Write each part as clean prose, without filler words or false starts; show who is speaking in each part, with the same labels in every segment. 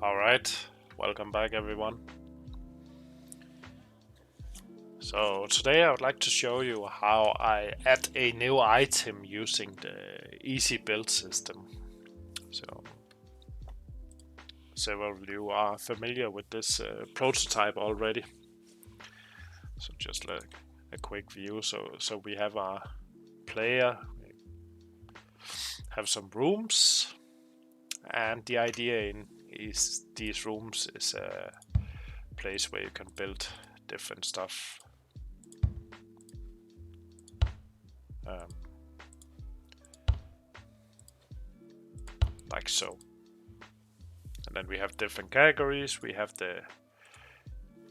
Speaker 1: Alright, welcome back everyone. So today I would like to show you how I add a new item using the easy build system. So several of you are familiar with this prototype already. So just like a quick view. So we have our player, we have some rooms, and the idea is these rooms is a place where you can build different stuff. Like so. And then we have different categories. We have the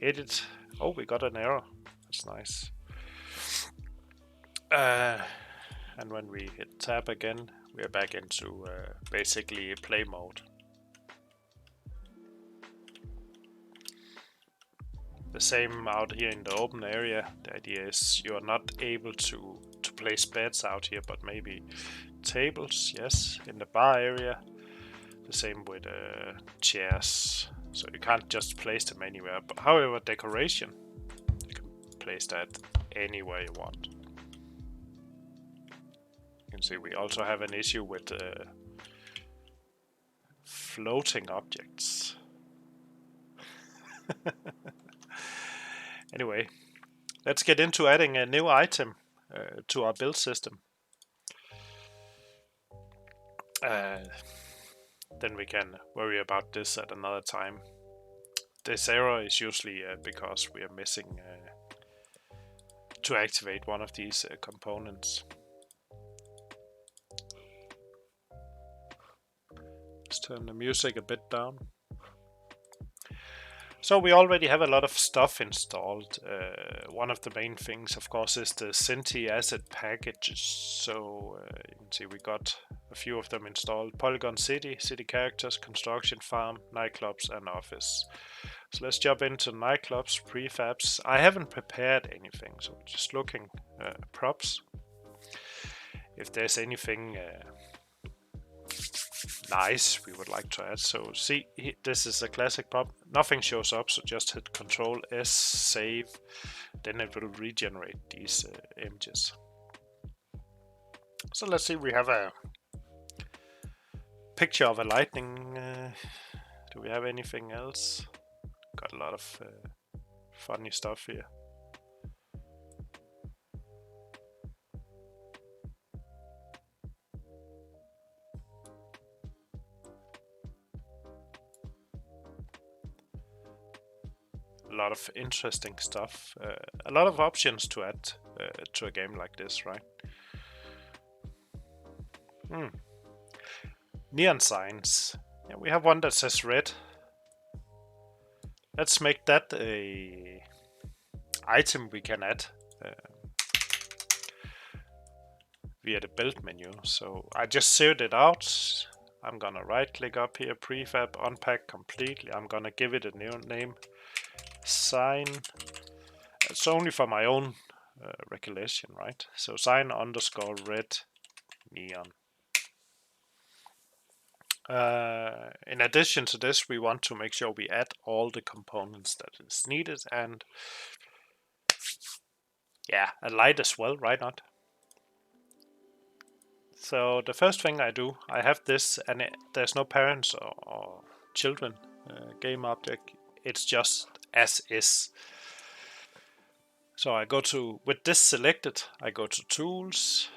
Speaker 1: edit. Oh, we got an error. That's nice. And when we hit tab again, we are back into basically play mode. The same out here in the open area. The idea is you are not able to place beds out here, but maybe tables, yes, in the bar area. The same with chairs. So you can't just place them anywhere. But however, decoration, you can place that anywhere you want. You can see we also have an issue with floating objects. Anyway, let's get into adding a new item to our build system. Then we can worry about this at another time. This error is usually because we are missing to activate one of these components. Let's turn the music a bit down. So we already have a lot of stuff installed. One of the main things, of course, is the Cinti asset packages. So you can see we got a few of them installed. Polygon City, City Characters, Construction Farm, Nightclubs, and Office. So let's jump into Nightclubs, prefabs. I haven't prepared anything, so we're just looking props. If there's anything nice we would like to add. So see, this is a classic prop. Nothing shows up, so just hit Control S, save, then it will regenerate these images. So let's see, we have a picture of a lightning. Do we have anything else? Got a lot of funny stuff here. A lot of interesting stuff. A lot of options to add to a game like this, right? Neon signs. Yeah, we have one that says red. Let's make that a item we can add via the build menu. So I just zeroed it out. I'm gonna right click up here, prefab, unpack completely. I'm gonna give it a new name, sign. It's only for my own recollection, right? So sign underscore red neon. In addition to this, we want to make sure we add all the components that is needed, and yeah, a light as well, right? Not. So the first thing I do, I have this, and there's no parents or children game object. It's just as is. So I go to, with this selected, I go to Tools,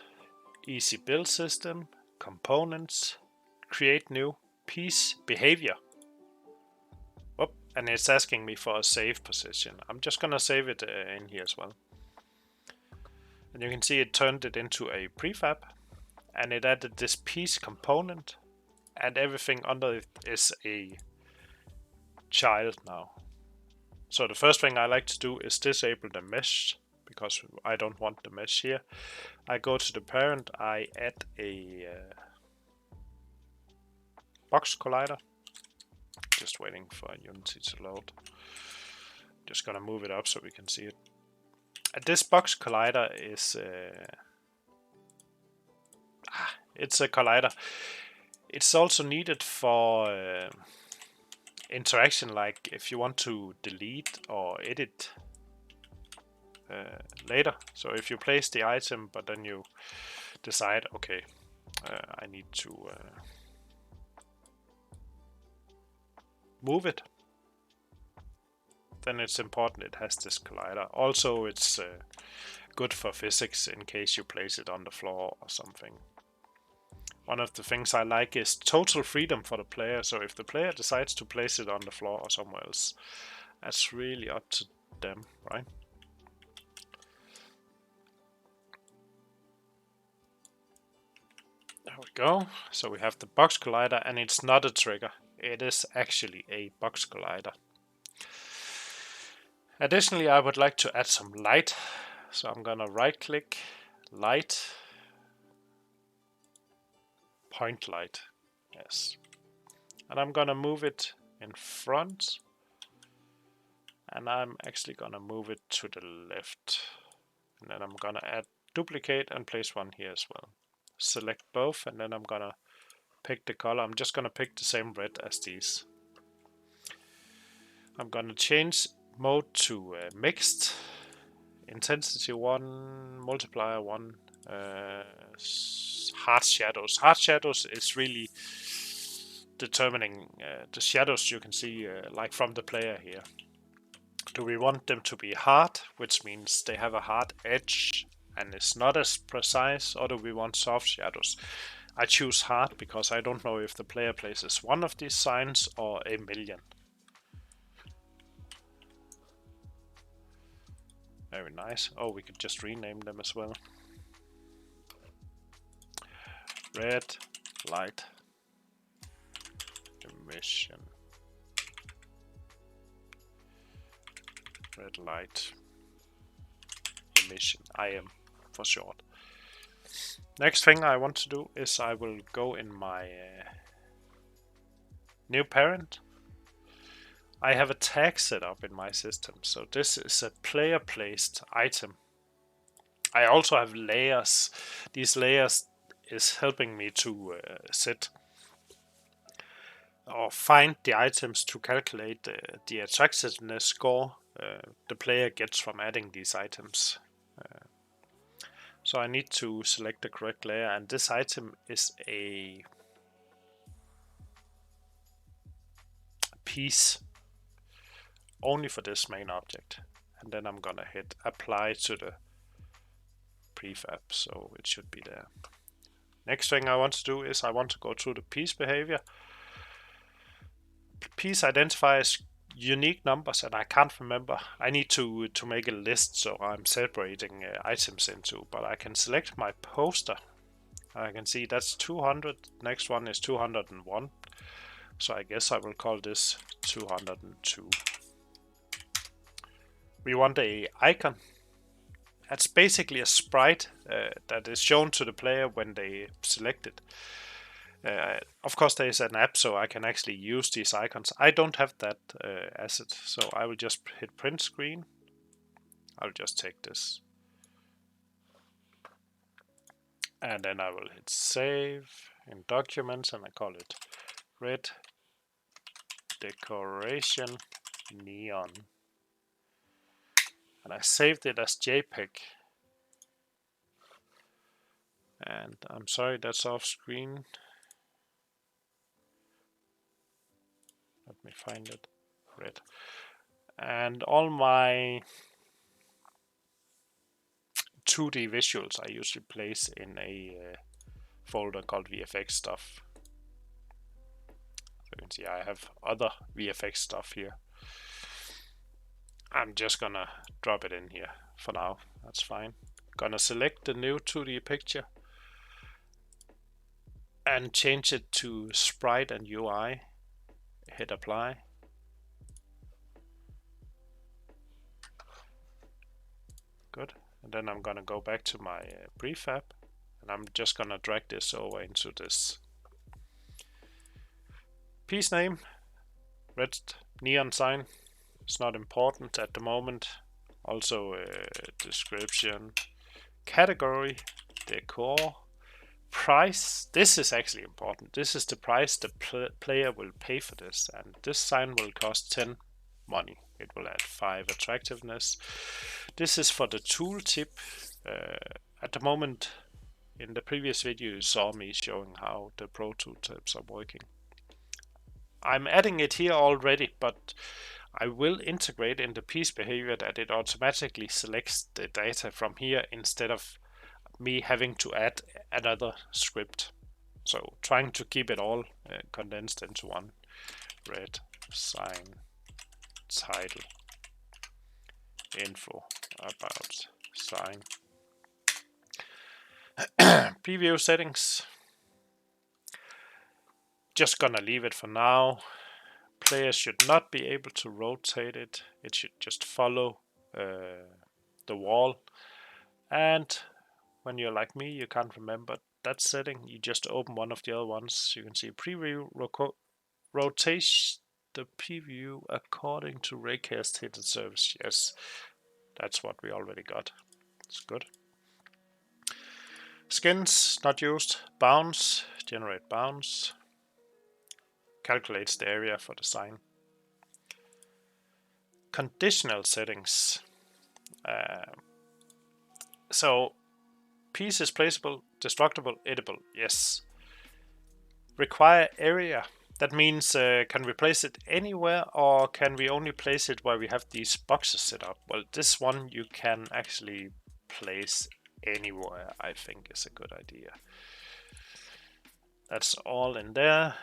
Speaker 1: Easy Build System, Components, Create New, Piece, Behavior. Oh, and it's asking me for a save position. I'm just gonna save it in here as well. And you can see it turned it into a prefab, and it added this piece component, and everything under it is a child now. So the first thing I like to do is disable the mesh, because I don't want the mesh here. I go to the parent, I add a box collider. Just waiting for Unity to load. Just gonna move it up so we can see it. And this box collider is it's a collider. It's also needed for interaction, like if you want to delete or edit later. So if you place the item, but then you decide, okay, I need to move it, then it's important it has this collider. Also, it's good for physics in case you place it on the floor or something. One of the things I like is total freedom for the player. So if the player decides to place it on the floor or somewhere else, that's really up to them, right? There we go. So we have the box collider, and it's not a trigger. It is actually a box collider. Additionally, I would like to add some light. So I'm gonna right click, light, point light, yes. And I'm gonna move it in front. And I'm actually gonna move it to the left. And then I'm gonna add duplicate and place one here as well. Select both, and then I'm gonna pick the color. I'm just gonna pick the same red as these. I'm gonna change mode to mixed, intensity 1, multiplier 1, hard shadows. Hard shadows is really determining the shadows you can see like from the player here. Do we want them to be hard, which means they have a hard edge and it's not as precise, or do we want soft shadows? I choose hard because I don't know if the player places one of these signs or a million. Very nice. Oh, we could just rename them as well. Red light emission. Red light emission, IM for short. Next thing I want to do is I will go in my new parent. I have a tag set up in my system, so this is a player placed item. I also have layers. These layers is helping me to set or find the items to calculate the attractiveness score the player gets from adding these items. So I need to select the correct layer, and this item is a piece only for this main object. And then I'm gonna hit apply to the prefab, so it should be there. Next thing I want to do is I want to go through the piece behavior. Piece identifies unique numbers, and I can't remember. I need to make a list, so I'm separating items into, but I can select my poster. I can see that's 200, next one is 201. So I guess I will call this 202. We want a icon. That's basically a sprite that is shown to the player when they select it. Of course there is an app, so I can actually use these icons. I don't have that asset, so I will just hit print screen. I'll just take this. And then I will hit save in documents, and I call it red decoration neon. And I saved it as JPEG. And I'm sorry, that's off screen. Let me find it. Red. And all my 2D visuals I usually place in a folder called VFX stuff. So you can see I have other VFX stuff here. I'm just gonna drop it in here for now. That's fine. Gonna select the new 2D picture and change it to sprite and UI. Hit apply. Good. And then I'm gonna go back to my prefab, and I'm just gonna drag this over into this piece name. Red neon sign. It's not important at the moment. Also description, category, decor, price, this is actually important. This is the price the player will pay for this, and this sign will cost 10 money. It will add 5 attractiveness. This is for the tooltip. At the moment, in the previous video, you saw me showing how the pro tooltips are working. I'm adding it here already, but I will integrate in the piece behavior that it automatically selects the data from here instead of me having to add another script. So trying to keep it all condensed into one. Red sign title info about sign. Preview settings. Just gonna leave it for now. Players should not be able to rotate it. It should just follow the wall. And when you're like me, you can't remember that setting. You just open one of the other ones. You can see preview rotation the preview according to Raycast hidden service. Yes, that's what we already got. It's good. Skins not used. Bounce, generate bounce. Calculates the area for the sign. Conditional settings. So piece is placeable, destructible, edible. Yes. Require area. That means can we place it anywhere, or can we only place it where we have these boxes set up? Well, this one you can actually place anywhere, I think is a good idea. That's all in there.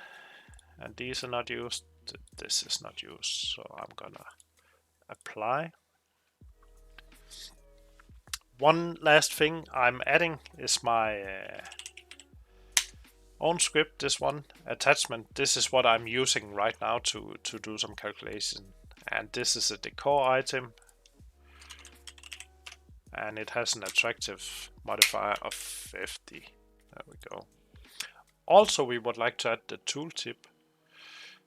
Speaker 1: And these are not used. This is not used. So I'm gonna apply. One last thing I'm adding is my own script, this one, attachment. This is what I'm using right now to do some calculation. And this is a decor item. And it has an attractive modifier of 50. There we go. Also, we would like to add the tooltip.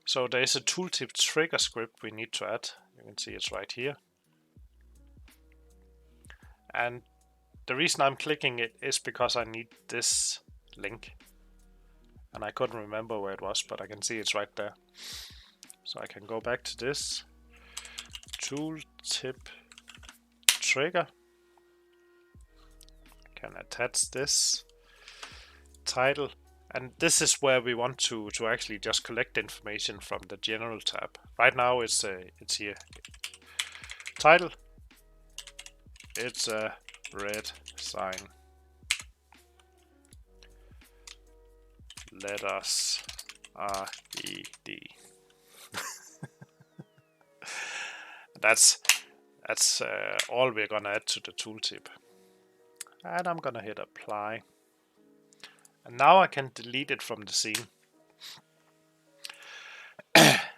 Speaker 1: So there is a tooltip trigger script we need to add. You can see it's right here. And the reason I'm clicking it is because I need this link. And I couldn't remember where it was, but I can see it's right there. So I can go back to this tooltip trigger. I can attach this title. And this is where we want to actually just collect information from the general tab. Right now it's here. Title. It's a red sign. Letters RED. That's all we're gonna add to the tooltip. And I'm gonna hit apply. And now I can delete it from the scene.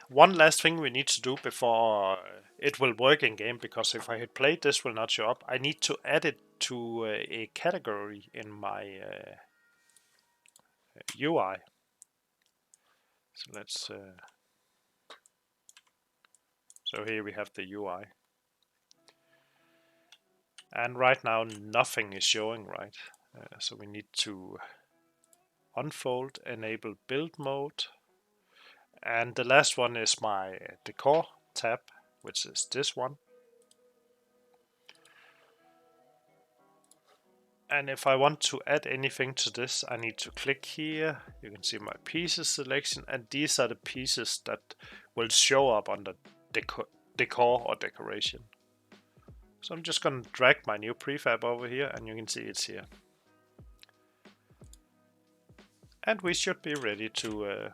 Speaker 1: One last thing we need to do before it will work in game, because if I hit play, this will not show up. I need to add it to a category in my UI. So let's. So here we have the UI. And right now nothing is showing, right? So we need to unfold, enable build mode. And the last one is my decor tab, which is this one. And if I want to add anything to this, I need to click here. You can see my pieces selection, and these are the pieces that will show up on the decor or decoration. So I'm just going to drag my new prefab over here, and you can see it's here. And we should be ready to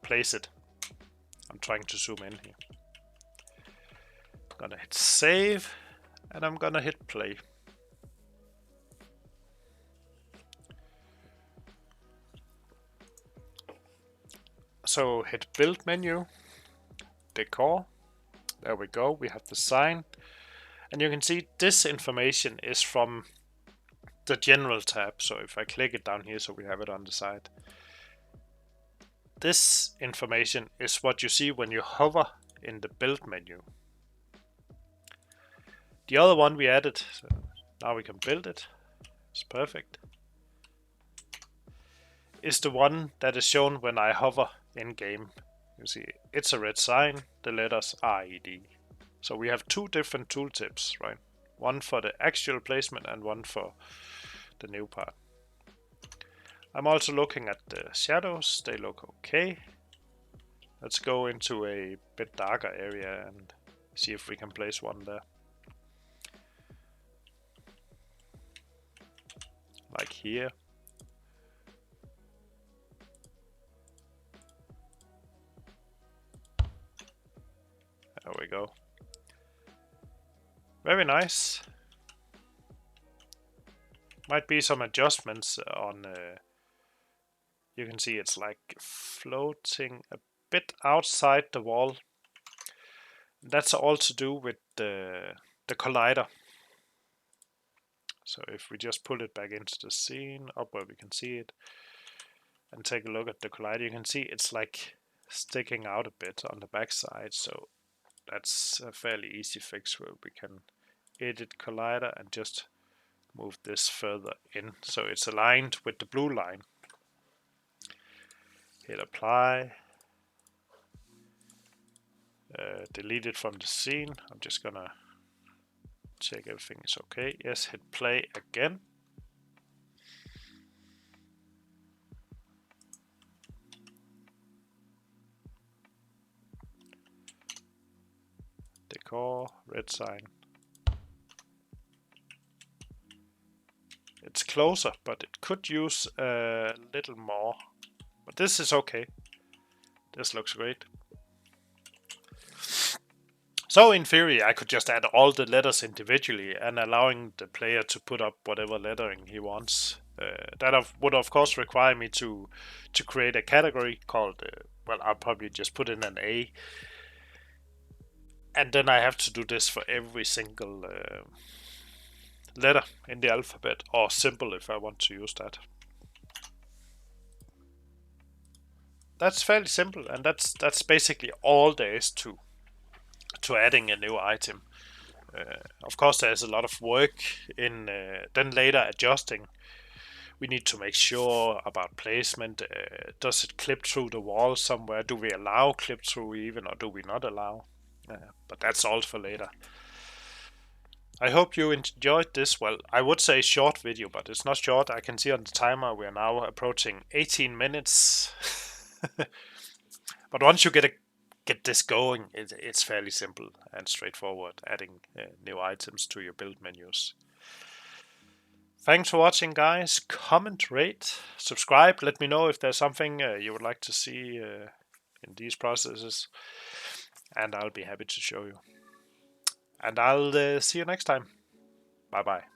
Speaker 1: place it. I'm trying to zoom in here. I'm gonna hit save, and I'm gonna hit play. So hit build menu, decor, there we go, we have the sign. And you can see this information is from the general tab. So if I click it down here, so we have it on the side. This information is what you see when you hover in the build menu. The other one we added, so Now we can build it. It's perfect. Is the one that is shown when I hover in game. You see, it's a red sign, the letters RED. So we have two different tooltips, right? One for the actual placement and one for the new part. I'm also looking at the shadows, they look okay. Let's go into a bit darker area and see if we can place one there. Like here. There we go. Very nice. Might be some adjustments on... you can see it's like floating a bit outside the wall. That's all to do with the collider. So if we just pull it back into the scene, up where we can see it, and take a look at the collider, you can see it's like sticking out a bit on the backside. So that's a fairly easy fix where we can edit collider and just move this further in so it's aligned with the blue line. Hit apply. Delete it from the scene. I'm just gonna check everything is okay. Yes, hit play again. Decor, red sign. It's closer, but it could use a little more. But this is okay. This looks great. So in theory, I could just add all the letters individually and allowing the player to put up whatever lettering he wants. That would of course require me to create a category called, well, I'll probably just put in an A. And then I have to do this for every single letter in the alphabet, or symbol if I want to use that. That's fairly simple, and that's basically all there is to adding a new item. Of course, there's a lot of work in then later adjusting. We need to make sure about placement. Does it clip through the wall somewhere? Do we allow clip through even, or do we not allow? But that's all for later. I hope you enjoyed this, well, I would say short video, but it's not short. I can see on the timer we are now approaching 18 minutes. But once you get this going, it's fairly simple and straightforward, adding new items to your build menus. Thanks for watching, guys. Comment, rate, subscribe. Let me know if there's something you would like to see in these processes, and I'll be happy to show you. And I'll see you next time. Bye bye.